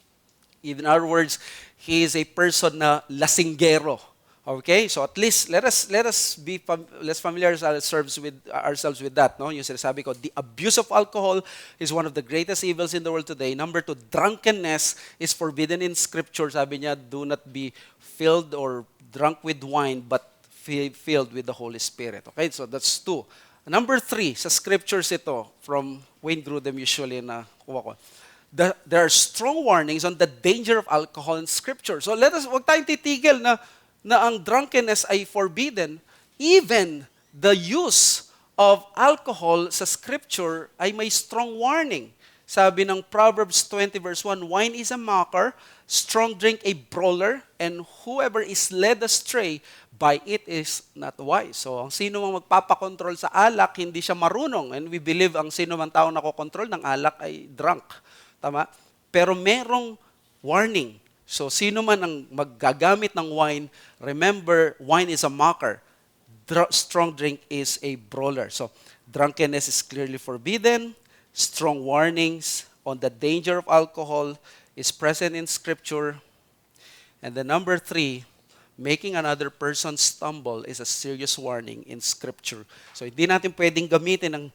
In other words, he is a person na lasinggero. Okay, so at least let us be let's familiarize ourselves with that, no? Yung sinasabi ko, the abuse of alcohol is one of the greatest evils in the world today. Number 2, drunkenness is forbidden in Scripture. Sabi niya, do not be filled or drunk with wine, but filled with the Holy Spirit. Okay, so that's 2. Number 3, sa Scriptures ito, from Wayne Grudem usually na kuha ko. There are strong warnings on the danger of alcohol in Scripture. So wag tayong titigil na ang drunkenness ay forbidden. Even the use of alcohol sa Scripture ay may strong warning. Sabi ng Proverbs 20 verse 1, wine is a mocker, strong drink a brawler, and whoever is led astray by it is not wise. So, ang sino mang magpapakontrol sa alak, hindi siya marunong. And we believe ang sino mang tao nakokontrol ng alak ay drunk. Tama? Pero merong warning. So, sino man ang maggagamit ng wine, remember, wine is a mocker. Strong drink is a brawler. So, drunkenness is clearly forbidden. Strong warnings on the danger of alcohol is present in Scripture. And the number 3, making another person stumble is a serious warning in Scripture. So, hindi natin pwedeng gamitin ang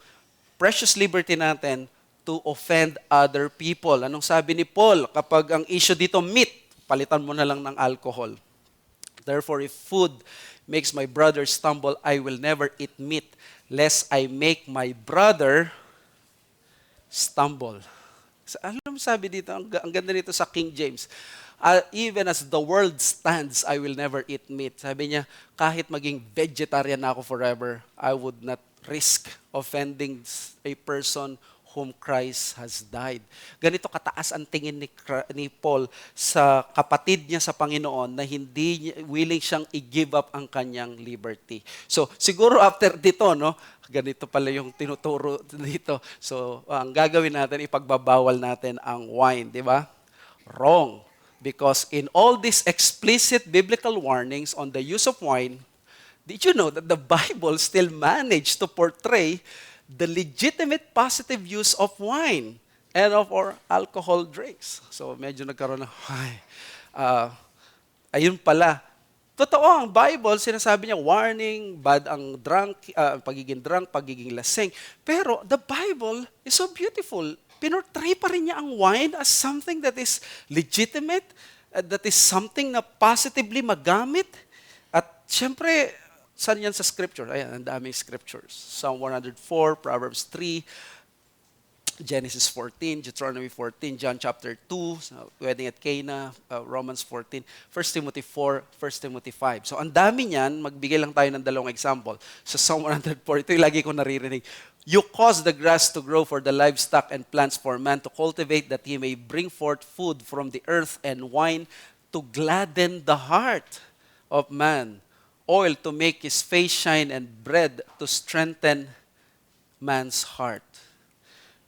precious liberty natin to offend other people. Anong sabi ni Paul? Kapag ang issue dito, meat, palitan mo na lang ng alcohol. Therefore, if food makes my brother stumble, I will never eat meat, lest I make my brother stumble. So, alam mo sabi dito, ang ganda nito sa King James, even as the world stands, I will never eat meat. Sabi niya, kahit maging vegetarian ako forever, I would not risk offending a person whom Christ has died. Ganito kataas ang tingin ni Paul sa kapatid niya sa Panginoon na hindi willing siyang i-give up ang kanyang liberty. So, siguro after dito, no, ganito pala yung tinuturo dito. So, ang gagawin natin, ipagbabawal natin ang wine, di ba? Wrong. Because in all these explicit biblical warnings on the use of wine, did you know that the Bible still managed to portray the legitimate positive use of wine and of our alcohol drinks? So medyo nagkaroon ng, ayun pala. Totoo, ang Bible, sinasabi niya, warning, bad ang pagiging drunk, pagiging lasing. Pero the Bible is so beautiful. Pinortray pa rin niya ang wine as something that is legitimate, that is something na positively magamit. At syempre, saan yan sa scripture? Ayan, ang daming scriptures. Psalm 104, Proverbs 3, Genesis 14, Deuteronomy 14, John chapter 2, wedding at Cana, Romans 14, 1 Timothy 4, 1 Timothy 5. So ang dami niyan, magbigay lang tayo ng dalawang example. Sa Psalm 104, ito yung lagi ko naririnig. You cause the grass to grow for the livestock and plants for man to cultivate, that he may bring forth food from the earth and wine to gladden the heart of man, oil to make his face shine, and bread to strengthen man's heart.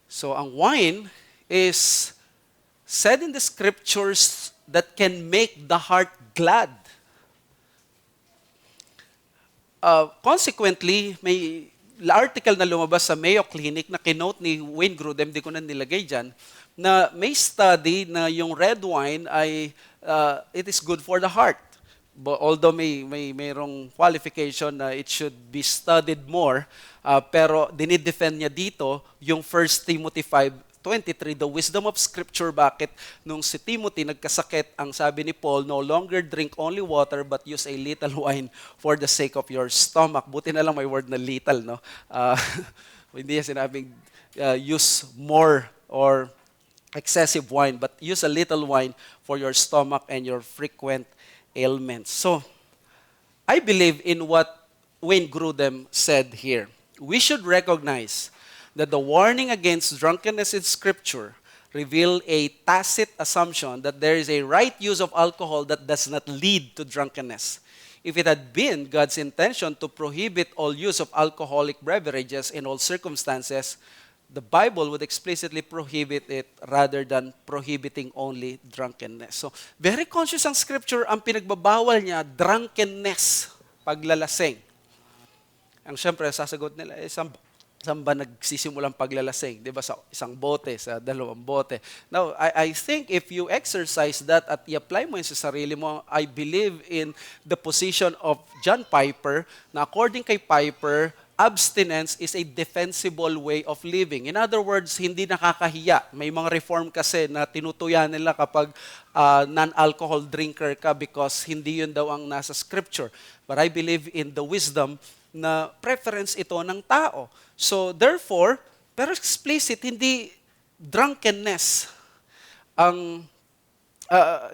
So ang wine is said in the scriptures that can make the heart glad. Consequently, may article na lumabas sa Mayo Clinic na kinote ni Wayne Grudem, di ko na nilagay dyan, na may study na yung red wine ay it is good for the heart. But although mayroong qualification na it should be studied more, pero dinidefend niya dito yung 1 Timothy 5:23, the wisdom of Scripture. Bakit? Nung si Timothy nagkasakit, ang sabi ni Paul, no longer drink only water but use a little wine for the sake of your stomach. Buti na lang may word na little, no? Hindi niya sinabing use more or excessive wine, but use a little wine for your stomach and your frequent ailments. So, I believe in what Wayne Grudem said here. We should recognize that the warning against drunkenness in Scripture reveal a tacit assumption that there is a right use of alcohol that does not lead to drunkenness. If it had been God's intention to prohibit all use of alcoholic beverages in all circumstances, the Bible would explicitly prohibit it rather than prohibiting only drunkenness. So, very conscious ang Scripture, ang pinagbabawal niya, drunkenness, paglalasing. Ang siyempre, sasagot nila, saan ba nagsisimulang paglalasing? Di ba? Sa isang bote, sa dalawang bote. Now, I think if you exercise that at i-apply mo yun sa sarili mo, I believe in the position of John Piper, na according kay Piper, abstinence is a defensible way of living. In other words, hindi nakakahiya. May mga reform kasi na tinutuya nila kapag non-alcohol drinker ka because hindi yun daw ang nasa Scripture. But I believe in the wisdom na preference ito ng tao. So therefore, pero explicit, hindi drunkenness ang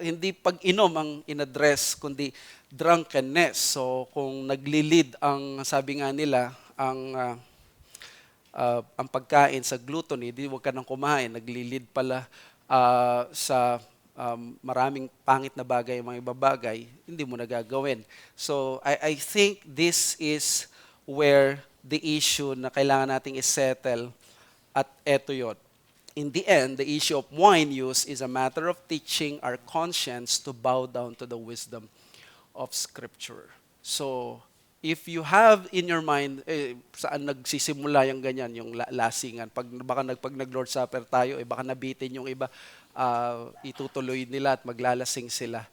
hindi pag-inom ang in-address, kundi drunkenness. So kung naglilid ang, sabi nga nila, ang pagkain sa gluttony, di huwag ka nang kumain, naglilid pala sa maraming pangit na bagay, mga ibabagay, hindi mo nagagawin. So I think this is where the issue na kailangan nating isettle, at eto yun. In the end, the issue of wine use is a matter of teaching our conscience to bow down to the wisdom of Scripture. So, if you have in your mind, saan nagsisimula yung ganyan, yung lasingan, pag nag-Lord's Supper tayo, baka nabitin yung iba, itutuloy nila at maglalasing sila.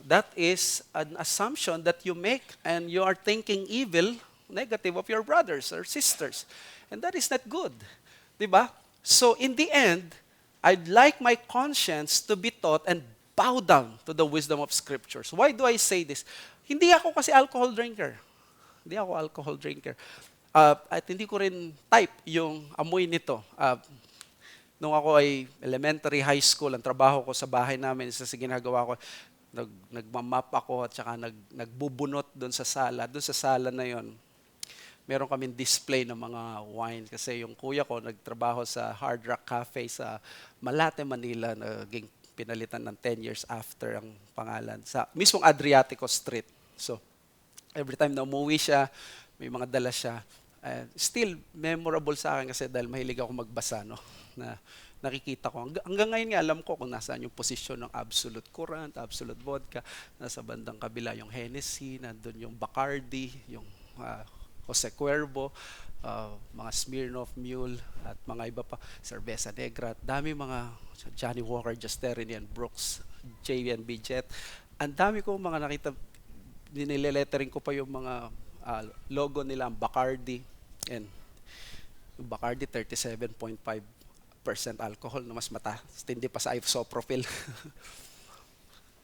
That is an assumption that you make, and you are thinking evil, negative of your brothers or sisters. And that is not good. Diba? So in the end, I'd like my conscience to be taught and bow down to the wisdom of Scriptures. Why do I say this? Hindi ako kasi alcohol drinker. Hindi ako alcohol drinker. At hindi ko rin type yung amoy nito. Nung ako ay elementary, high school, ang trabaho ko sa bahay namin, isa sa ginagawa ko, nagmamap ako at saka nagbubunot doon sa sala. Doon sa sala na yon, meron kaming display ng mga wine kasi yung kuya ko nagtrabaho sa Hard Rock Cafe sa Malate, Manila, naging pinalitan ng 10 years after ang pangalan sa mismong Adriatico Street. So, every time na umuwi siya, may mga dala siya. Still memorable sa akin kasi dahil mahilig ako magbasa, no? Na nakikita ko. Hanggang ngayon nga alam ko kung nasaan yung posisyon ng Absolute Current, Absolute Vodka, nasa bandang kabila yung Hennessy, nandun yung Bacardi, yung Jose Cuervo, mga Smirnoff Mule, at mga iba pa, Cerveza Negra, at dami mga Johnny Walker, Justerian, Brooks, J&B Jet. Ang dami ko mga nakita, nilelettering ko pa yung mga logo nila, ang Bacardi, and yung Bacardi 37.5% alcohol, na mas matindi pa sa isopropyl.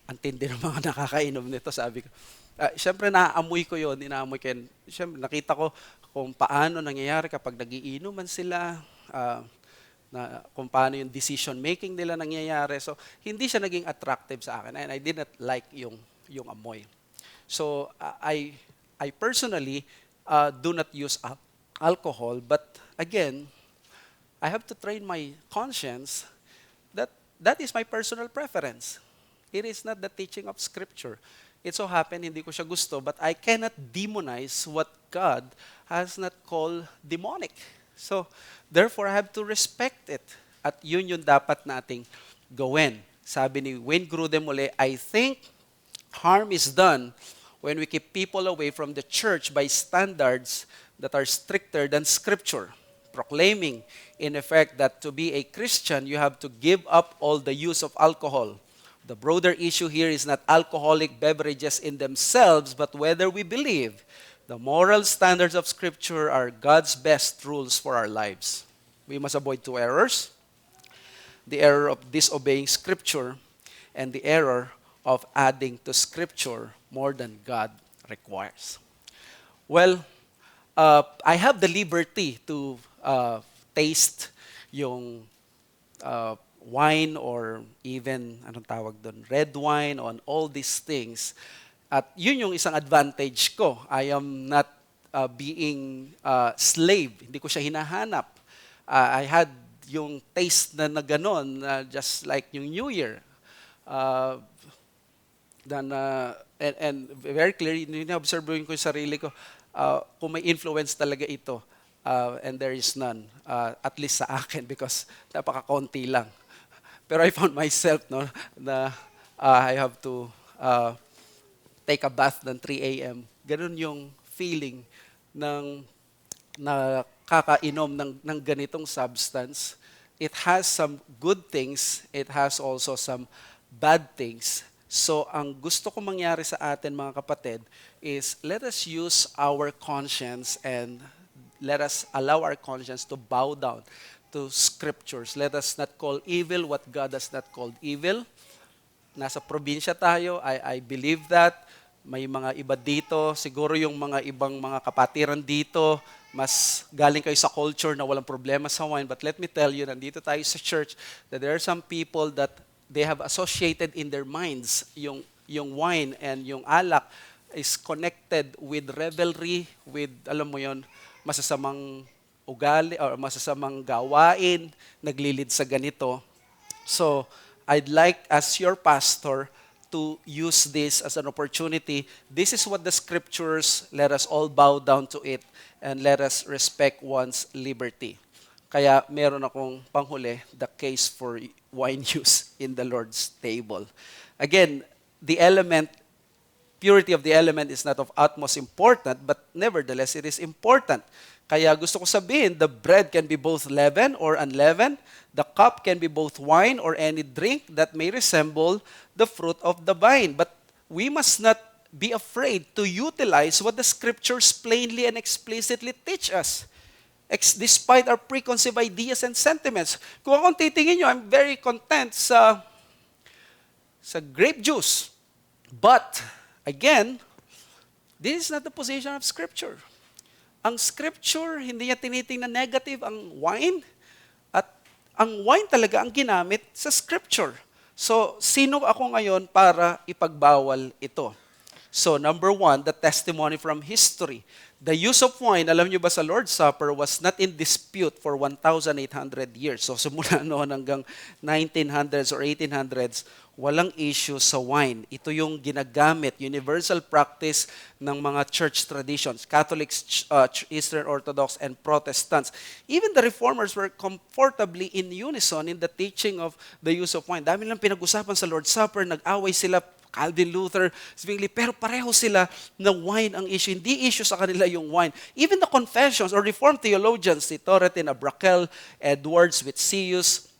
Ang tindi ng mga nakakainom nito, sabi ko. Siyempre, naamoy ko yun, inaamoy ko yun. Siyempre, nakita ko kung paano nangyayari kapag nagiinuman sila, kung paano yung decision-making nila nangyayari. So, hindi siya naging attractive sa akin. And I did not like yung amoy. So, I personally do not use alcohol, but again, I have to train my conscience that that is my personal preference. It is not the teaching of Scripture. It so happened, hindi ko siya gusto, but I cannot demonize what God has not called demonic. So, therefore, I have to respect it. At yun yung dapat nating gawin. Sabi ni Wayne Grudem muli, I think harm is done when we keep people away from the church by standards that are stricter than Scripture, proclaiming, in effect, that to be a Christian, you have to give up all the use of alcohol. The broader issue here is not alcoholic beverages in themselves, but whether we believe the moral standards of Scripture are God's best rules for our lives. We must avoid two errors: the error of disobeying Scripture and the error of adding to Scripture more than God requires. Well, I have the liberty to taste yung wine or even, anong tawag doon, red wine, on all these things. At yun yung isang advantage ko. I am not being slave. Hindi ko siya hinahanap. I had yung taste na ganon, just like yung New Year. And very clearly, observe ko yung sarili ko, kung may influence talaga ito, and there is none, at least sa akin, because napaka-konti lang. Pero I found myself na I have to take a bath ng 3 a.m. Ganun yung feeling ng nakakainom ng ganitong substance. It has some good things, it has also some bad things. So ang gusto ko mangyari sa atin, mga kapatid, is let us use our conscience and let us allow our conscience to bow down to Scriptures. Let us not call evil what God has not called evil. Nasa probinsya tayo, I believe that. May mga iba dito, siguro yung mga ibang mga kapatiran dito, mas galing kayo sa culture na walang problema sa wine. But let me tell you, nandito tayo sa church, that there are some people that they have associated in their minds yung wine and yung alak is connected with revelry, with, alam mo yon, masasamang ugali or masasamang gawain, naglilid sa ganito. So, I'd like, as your pastor, to use this as an opportunity. This is what the Scriptures, let us all bow down to it and let us respect one's liberty. Kaya meron akong panghuli, the case for wine use in the Lord's table. Again, the purity of the element is not of utmost important, but nevertheless, it is important. Kaya gusto ko sabihin, the bread can be both leavened or unleavened. The cup can be both wine or any drink that may resemble the fruit of the vine. But we must not be afraid to utilize what the Scriptures plainly and explicitly teach us, despite our preconceived ideas and sentiments. Kung akong titingin nyo, I'm very content sa grape juice. But, again, this is not the position of Scripture. Ang Scripture, hindi niya tinitingnan negative ang wine. At ang wine talaga ang ginamit sa Scripture. So, sino ako ngayon para ipagbawal ito? So, number one, the testimony from history. The use of wine, alam niyo ba sa Lord's Supper, was not in dispute for 1,800 years. So, simula noon hanggang 1900s or 1800s, walang issue sa wine. Ito yung ginagamit, universal practice ng mga church traditions, Catholics, Eastern Orthodox, and Protestants. Even the Reformers were comfortably in unison in the teaching of the use of wine. Dami lang pinag-usapan sa Lord's Supper, nag-away sila, Calvin, Luther, Zwingli, pero pareho sila na wine ang issue. Hindi issue sa kanila yung wine. Even the confessions or Reformed theologians, si Torretin, Abrakel, Edwards, Witsius,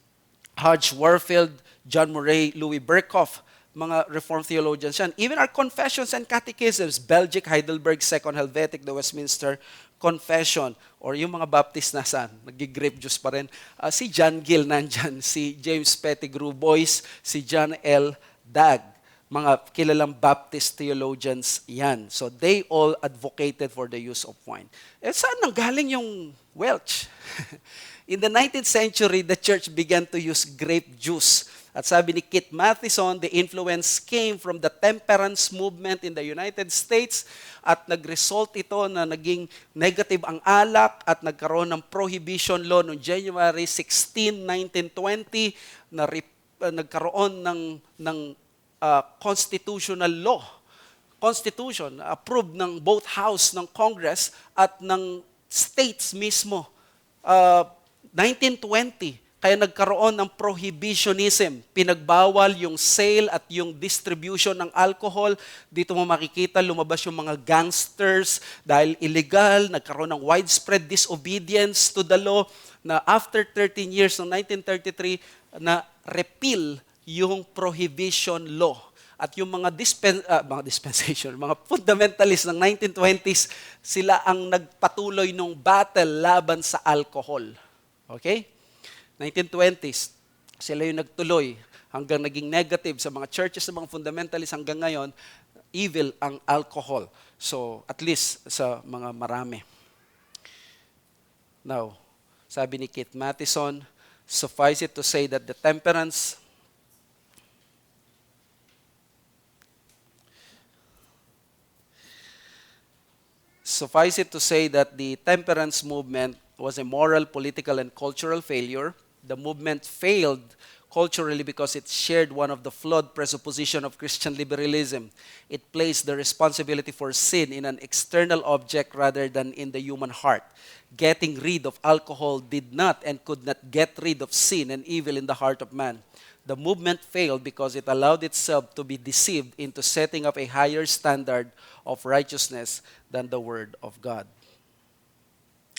Hodge Warfield, John Murray, Louis Berkhoff, mga Reformed theologians yan. Even our confessions and catechisms, Belgic, Heidelberg, Second Helvetic, the Westminster Confession, or yung mga Baptist na saan, nag-grape juice pa rin. Si John Gill nandyan, si James Pettigrew Boyce, si John L. Dagg. mga kilalang Baptist theologians yan. So they all advocated for the use of wine. Saan nanggaling yung Welch? In the 19th century, the church began to use grape juice. At sabi ni Keith Mathison, the influence came from the temperance movement in the United States at nag-result ito na naging negative ang alak at nagkaroon ng prohibition law noong January 16, 1920 na nagkaroon ng constitutional law. Constitution approved ng both House ng Congress at ng states mismo. 1920, kaya nagkaroon ng prohibitionism. Pinagbawal yung sale at yung distribution ng alcohol. Dito mo makikita lumabas yung mga gangsters dahil illegal, nagkaroon ng widespread disobedience to the law na after 13 years, noong 1933, na repeal yung prohibition law. At yung mga dispensation, mga fundamentalists ng 1920s, sila ang nagpatuloy ng battle laban sa alcohol. Okay? 1920s, sila yung nagtuloy hanggang naging negative sa mga churches ng mga fundamentalists hanggang ngayon, evil ang alcohol. So, at least sa mga marami. Now, sabi ni Keith Mathison, suffice it to say that the temperance movement was a moral, political, and cultural failure. The movement failed culturally because it shared one of the flawed presuppositions of Christian liberalism. It placed the responsibility for sin in an external object rather than in the human heart. Getting rid of alcohol did not and could not get rid of sin and evil in the heart of man. The movement failed because it allowed itself to be deceived into setting up a higher standard of righteousness than the Word of God.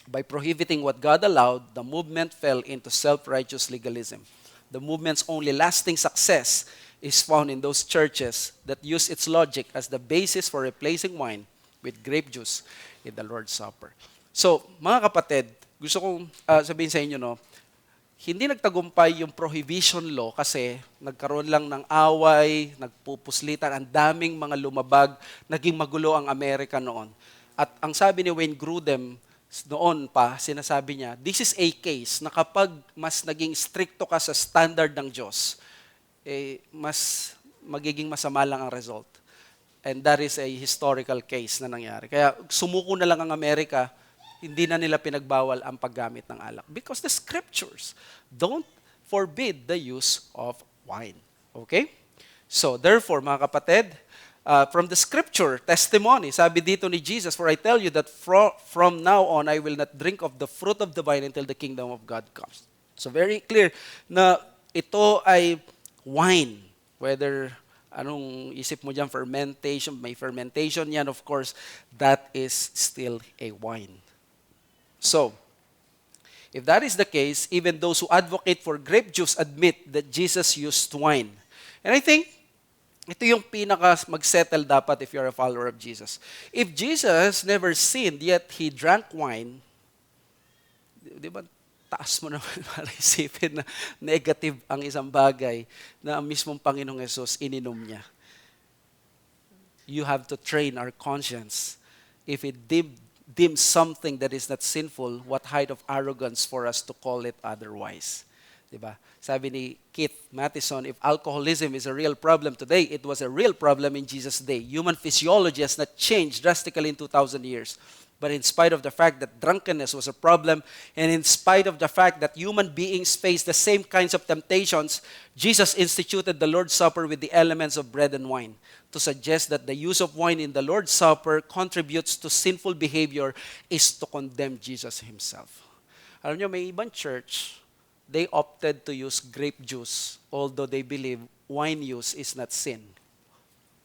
By prohibiting what God allowed, the movement fell into self-righteous legalism. The movement's only lasting success is found in those churches that use its logic as the basis for replacing wine with grape juice in the Lord's Supper. So, mga kapatid, gusto kong sabihin sa inyo, no, hindi nagtagumpay yung prohibition law kasi nagkaroon lang ng away, nagpupuslitan, ang daming mga lumabag, naging magulo ang Amerika noon. At ang sabi ni Wayne Grudem, noon pa, sinasabi niya, this is a case na kapag mas naging stricto ka sa standard ng Diyos, mas magiging masama lang ang result. And that is a historical case na nangyari. Kaya sumuko na lang ang Amerika, hindi na nila pinagbawal ang paggamit ng alak. Because the scriptures don't forbid the use of wine. Okay? So, therefore, mga kapatid, from the scripture, testimony, sabi dito ni Jesus, for I tell you that from now on, I will not drink of the fruit of the vine until the kingdom of God comes. So, very clear na ito ay wine. Whether anong isip mo dyan, fermentation, may fermentation yan, of course, that is still a wine. So, if that is the case, even those who advocate for grape juice admit that Jesus used wine. And I think, ito yung pinaka mag-settle dapat if you're a follower of Jesus. If Jesus never sinned, yet He drank wine, di ba, taas mo naman para isipin na negative ang isang bagay na ang mismong Panginoong Yesus ininom niya. You have to train our conscience. If it deems something that is not sinful, what height of arrogance for us to call it otherwise? Diba? Sabi ni Keith Mathison, if alcoholism is a real problem today, it was a real problem in Jesus' day. Human physiology has not changed drastically in 2,000 years. But in spite of the fact that drunkenness was a problem, and in spite of the fact that human beings face the same kinds of temptations, Jesus instituted the Lord's Supper with the elements of bread and wine. To suggest that the use of wine in the Lord's Supper contributes to sinful behavior is to condemn Jesus Himself. Alam niyo, may ibang church, they opted to use grape juice, although they believe wine use is not sin.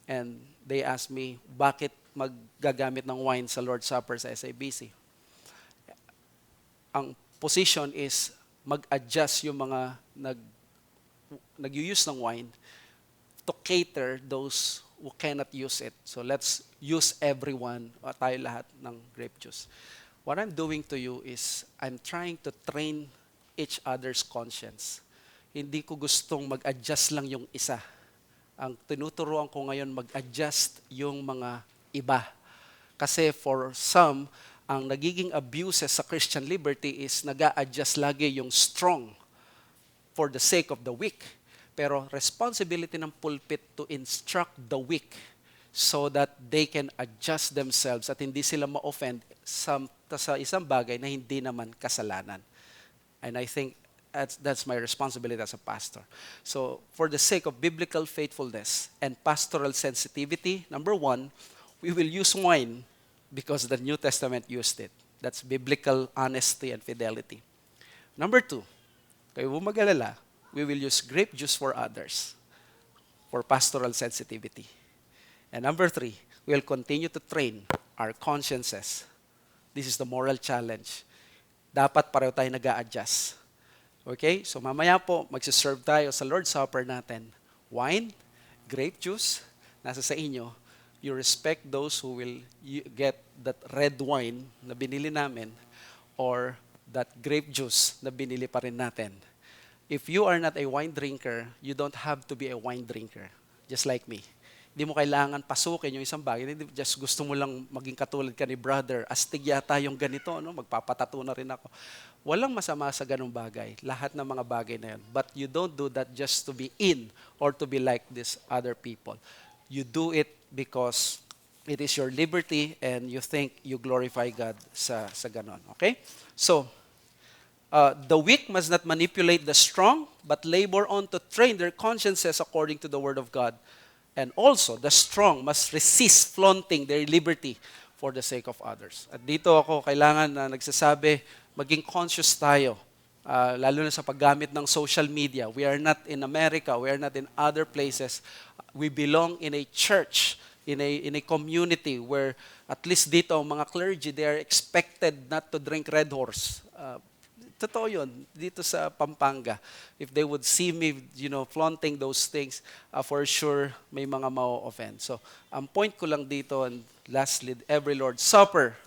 And they asked me, bakit maggagamit ng wine sa Lord's Supper sa SABC? Ang position is mag-adjust yung mga nag-use ng wine to cater those who cannot use it. So let's use everyone, tayo lahat ng grape juice. What I'm doing to you is I'm trying to train each other's conscience. Hindi ko gustong mag-adjust lang yung isa Ang tinuturuan ko ngayon mag-adjust yung mga iba. Kasi for some, ang nagiging abuses sa Christian liberty is nag-a-adjust lagi yung strong for the sake of the weak. Pero responsibility ng pulpit to instruct the weak so that they can adjust themselves at hindi sila ma-offend sa isang bagay na hindi naman kasalanan. And I think that's my responsibility as a pastor. So, for the sake of biblical faithfulness and pastoral sensitivity, number one, we will use wine because the New Testament used it. That's biblical honesty and fidelity. Number two, kayo mag-alala, we will use grape juice for others, for pastoral sensitivity. And number three, we'll continue to train our consciences. This is the moral challenge. Dapat pareho tayo nag-a-adjust. Okay? So mamaya po, magsiserve tayo sa Lord's Supper natin. Wine, grape juice, nasa sa inyo. You respect those who will get that red wine na binili namin or that grape juice na binili pa rin natin. If you are not a wine drinker, you don't have to be a wine drinker. Just like me. Hindi mo kailangan pasukin yung isang bagay. Hindi, just gusto mo lang maging katulad ka ni brother. Astig yata yung ganito, no? Magpapatato na rin ako. Walang masama sa ganung bagay. Lahat ng mga bagay na yun. But you don't do that just to be in or to be like these other people. You do it because it is your liberty and you think you glorify God sa ganon. Okay? So, the weak must not manipulate the strong, but labor on to train their consciences according to the Word of God. And also, the strong must resist flaunting their liberty for the sake of others. At dito ako kailangan na nagsasabi, maging conscious tayo, lalo na sa paggamit ng social media. We are not in America, we are not in other places. We belong in a church, in a community where at least dito, mga clergy, they are expected not to drink Red Horse. Totoo yun, dito sa Pampanga. If they would see me, flaunting those things, for sure, may mga ma-offend. So, ang point ko lang dito, and lastly, every Lord's Supper,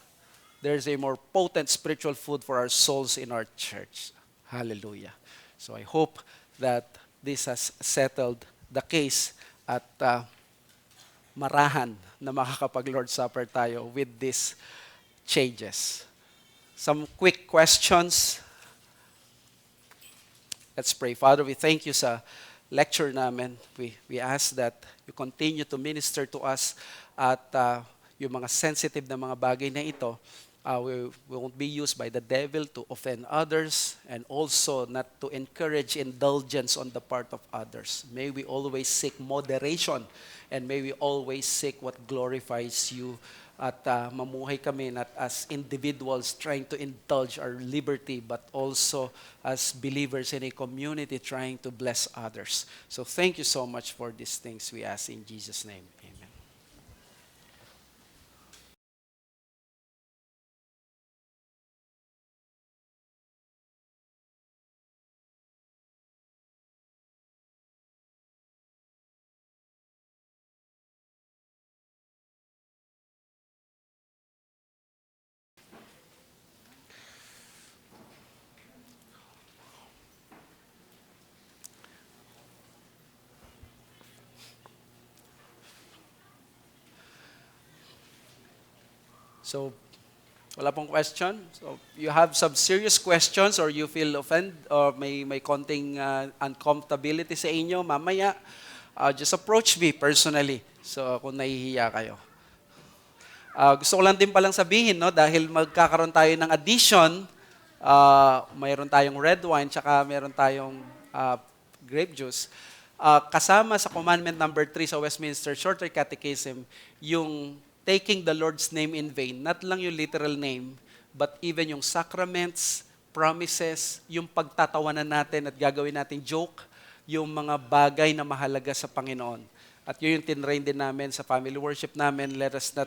there's a more potent spiritual food for our souls in our church. Hallelujah. So, I hope that this has settled the case at marahan na makakapag-Lord's Supper tayo with these changes. Some quick questions. Let's pray. Father, we thank you sa lecture namin. We ask that you continue to minister to us at yung mga sensitive na mga bagay na ito, we won't be used by the devil to offend others and also not to encourage indulgence on the part of others. May we always seek moderation and may we always seek what glorifies you at mamuhay kami not as individuals trying to indulge our liberty but also as believers in a community trying to bless others. So thank you so much for these things we ask in Jesus' name. Amen. So, wala pong question. So, you have some serious questions or you feel offended or may konting uncomfortability sa inyo, mamaya, just approach me personally. So, kung nahihiya kayo. Gusto ko lang din palang sabihin, no, dahil magkakaroon tayo ng addition, mayroon tayong red wine, tsaka mayroon tayong grape juice. Kasama sa commandment number 3 sa Westminster Shorter Catechism, yung taking the Lord's name in vain, not lang yung literal name, but even yung sacraments, promises, yung pagtatawanan natin at gagawin natin joke, yung mga bagay na mahalaga sa Panginoon. At yun yung tinrain din namin sa family worship namin, let us not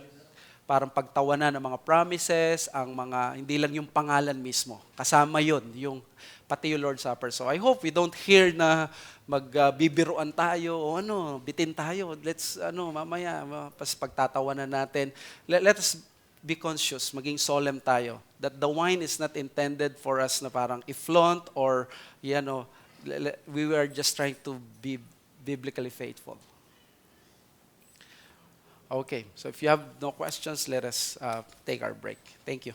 parang pagtawanan ng mga promises, ang mga, hindi lang yung pangalan mismo. Kasama yun, yung pati yung Lord's Supper. So I hope we don't hear na magbibiruan tayo o bitin tayo. Let's, mamaya, pagtatawanan natin. Let us be conscious, maging solemn tayo. That the wine is not intended for us na parang i-flaunt or, we were just trying to be biblically faithful. Okay, so if you have no questions, let us take our break. Thank you.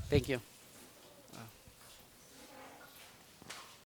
Thank you.